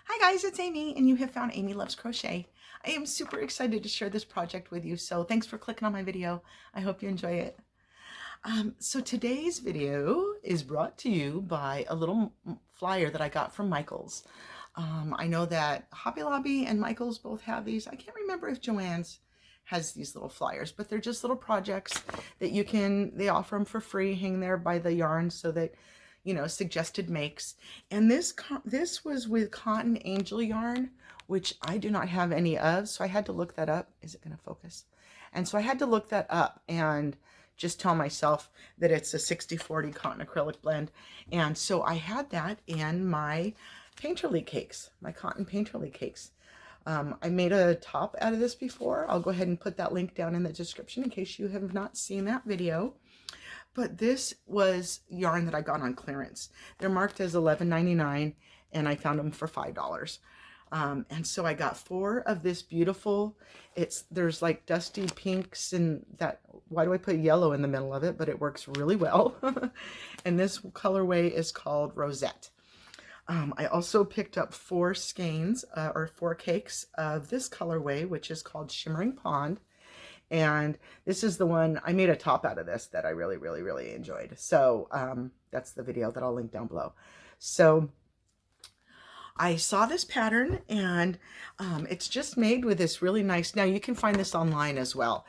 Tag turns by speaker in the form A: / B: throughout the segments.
A: Hi guys, it's Amy and you have found Amy Loves Crochet. I am super excited to share this project with you, so thanks for clicking on my video. I hope you enjoy it. So today's video is brought to you by a little flyer that I got from Michaels. I know that Hobby Lobby and Michaels both have these. I can't remember if Joann's has these little flyers, but they're just little projects that they offer them for free, hang there by the yarn so that, suggested makes. And this was with Cotton Angel yarn, which I do not have any of, so I had to look that up. Is it going to focus? And so I had to look that up and just tell myself that it's a 60-40 cotton acrylic blend. And so I had that in my painterly cakes, my cotton painterly cakes. I made a top out of this before. I'll go ahead and put that link down in the description in case you have not seen that video. But this was yarn that I got on clearance. They're marked as $11.99 and I found them for $5. And so I got 4 of this beautiful, there's like dusty pinks and that, why do I put yellow in the middle of it? But it works really well. And this colorway is called Rosette. I also picked up 4 skeins or 4 cakes of this colorway, which is called Shimmering Pond. And this is the one, I made a top out of this that I really, really, really enjoyed. So that's the video that I'll link down below. So I saw this pattern and it's just made with this really nice, now you can find this online as well.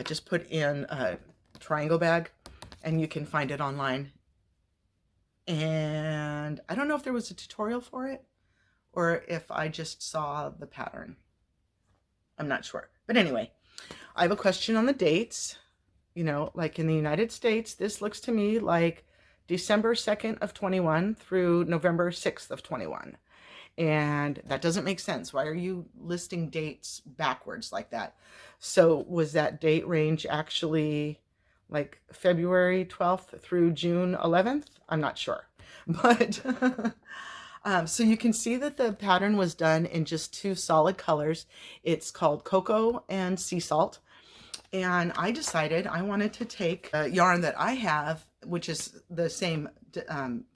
A: Just put in a triangle bag and you can find it online. And I don't know if there was a tutorial for it or if I just saw the pattern. I'm not sure. But anyway, I have a question on the dates. You know, like in the United States, this looks to me like December 2nd of 21 through November 6th of 21. And that doesn't make sense. Why are you listing dates backwards like that? So was that date range actually like February 12th through June 11th? I'm not sure. But so you can see that the pattern was done in just 2 solid colors. It's called Cocoa and Sea Salt. And I decided I wanted to take a yarn that I have, which is the same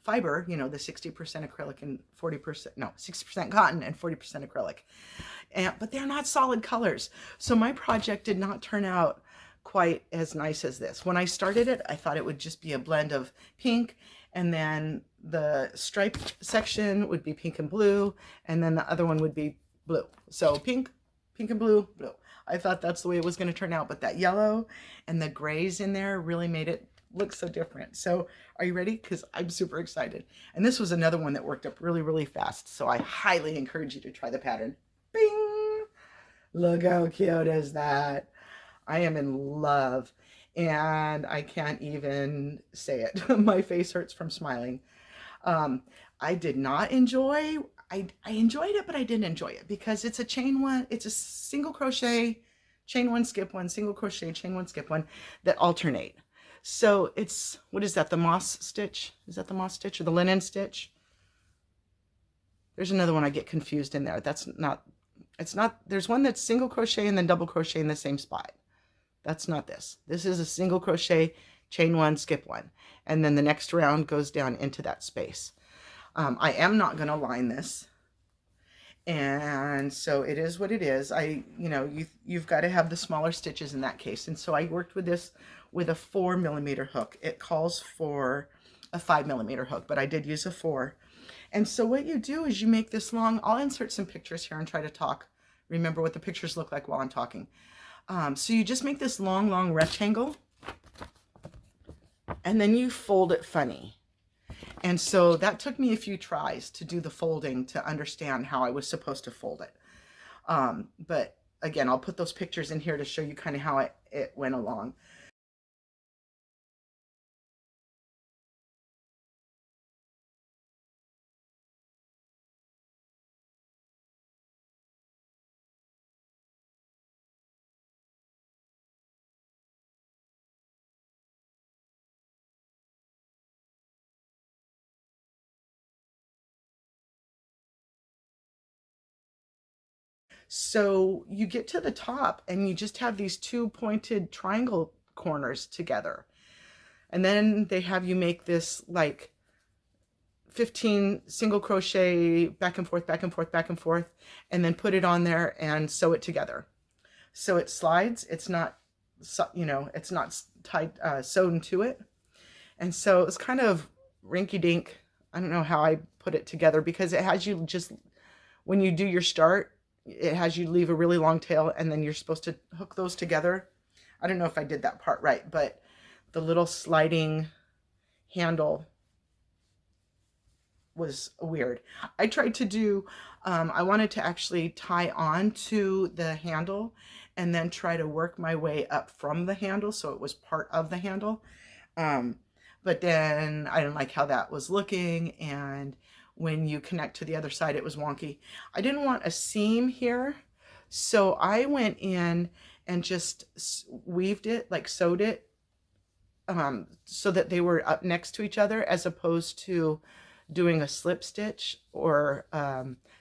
A: fiber, you know, the 60% acrylic and 40%, no, 60% cotton and 40% acrylic. But they're not solid colors. So my project did not turn out quite as nice as this. When I started it, I thought it would just be a blend of pink, and then the striped section would be pink and blue, and then the other one would be blue. So pink, pink and blue, blue. I thought that's the way it was going to turn out, but that yellow and the grays in there really made it look so different. So are you ready? Because I'm super excited. And this was another one that worked up really, really fast. So I highly encourage you to try the pattern. Bing! Look how cute is that. I am in love and I can't even say it. My face hurts from smiling. I did not enjoy, I enjoyed it, but I didn't enjoy it because it's a chain one, it's a single crochet, chain one, skip one, single crochet, chain one, skip one that alternate. So it's, what is that? The moss stitch? Is that the moss stitch or the linen stitch? There's another one I get confused in there. That's not, it's not, there's one that's single crochet and then double crochet in the same spot. That's not this. This is a single crochet, chain one, skip one. And then the next round goes down into that space. I am not going to line this. And so it is what it is. You've got to have the smaller stitches in that case. And so I worked with this with a 4mm hook. It calls for a 5mm hook, but I did use a 4. And so what you do is you make this long, I'll insert some pictures here and try to remember what the pictures look like while I'm talking. So you just make this long, long rectangle and then you fold it funny. And so that took me a few tries to do the folding to understand how I was supposed to fold it. But again, I'll put those pictures in here to show you kind of how it went along. So you get to the top and you just have these 2 pointed triangle corners together. And then they have you make this like 15 single crochet back and forth, back and forth, back and forth, and then put it on there and sew it together. So it slides. It's not, you know, it's not tied, sewn into it. And so it's kind of rinky dink. I don't know how I put it together, because it has you just, when you do your start, it has you leave a really long tail, and then you're supposed to hook those together. I don't know if I did that part right, but the little sliding handle was weird. I tried to do, I wanted to actually tie on to the handle and then try to work my way up from the handle so it was part of the handle. But then I didn't like how that was looking, and when you connect to the other side, it was wonky. I didn't want a seam here, so I went in and just weaved it, like sewed it, so that they were up next to each other, as opposed to doing a slip stitch or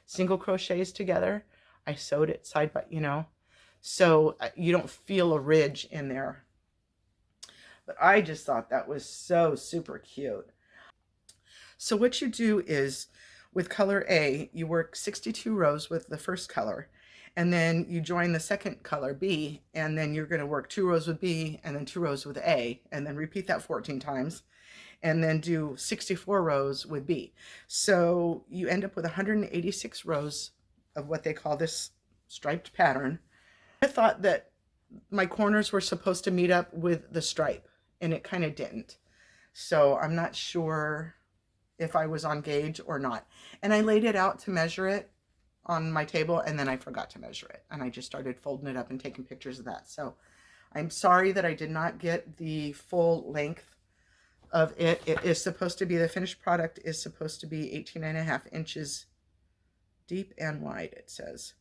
A: single crochets together. I sewed it side by, you know, so you don't feel a ridge in there. But I just thought that was so super cute. So what you do is, with color A, you work 62 rows with the first color, and then you join the second color, B, and then you're going to work 2 rows with B and then 2 rows with A, and then repeat that 14 times, and then do 64 rows with B. So you end up with 186 rows of what they call this striped pattern. I thought that my corners were supposed to meet up with the stripe, and it kind of didn't. So I'm not sure if I was on gauge or not. And I laid it out to measure it on my table, and then I forgot to measure it. And I just started folding it up and taking pictures of that. So I'm sorry that I did not get the full length of it. It is supposed to be, the finished product is supposed to be 18.5 inches deep and wide, it says.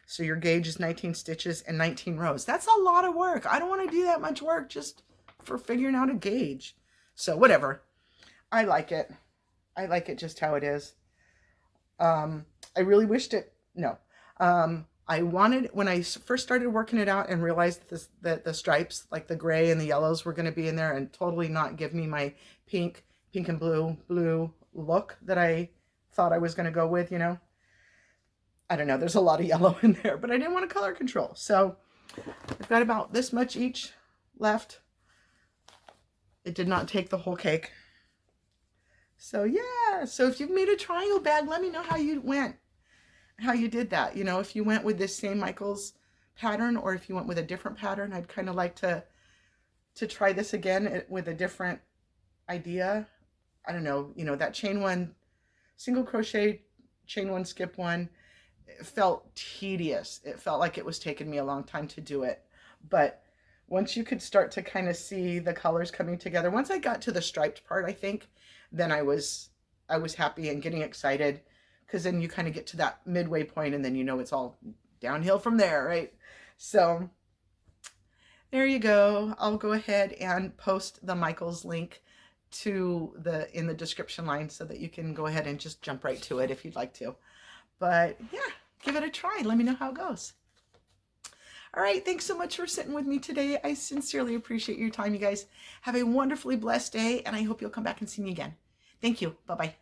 A: So your gauge is 19 stitches and 19 rows. That's a lot of work. I don't want to do that much work just for figuring out a gauge. So whatever. I like it. I like it just how it is. I really wished it, no. I wanted, when I first started working it out and realized that the stripes, like the gray and the yellows, were going to be in there and totally not give me my pink and blue look that I thought I was going to go with, you know. I don't know, there's a lot of yellow in there, but I didn't want to color control. So I've got about this much each left. It did not take the whole cake. So yeah, so if you've made a triangle bag, let me know how you went, how you did that. You know, if you went with this same Michael's pattern, or if you went with a different pattern. I'd kind of like to try this again with a different idea. I don't know, you know, that chain one, single crochet, chain one, skip one, it felt tedious. It felt like it was taking me a long time to do it. But once you could start to kind of see the colors coming together, once I got to the striped part, I think, then I was happy and getting excited, because then you kind of get to that midway point, and then you know it's all downhill from there, right? So there you go. I'll go ahead and post the Michael's link in the description line, so that you can go ahead and just jump right to it if you'd like to. But yeah, give it a try. Let me know how it goes. All right, thanks so much for sitting with me today. I sincerely appreciate your time, you guys. Have a wonderfully blessed day, and I hope you'll come back and see me again. Thank you. Bye-bye.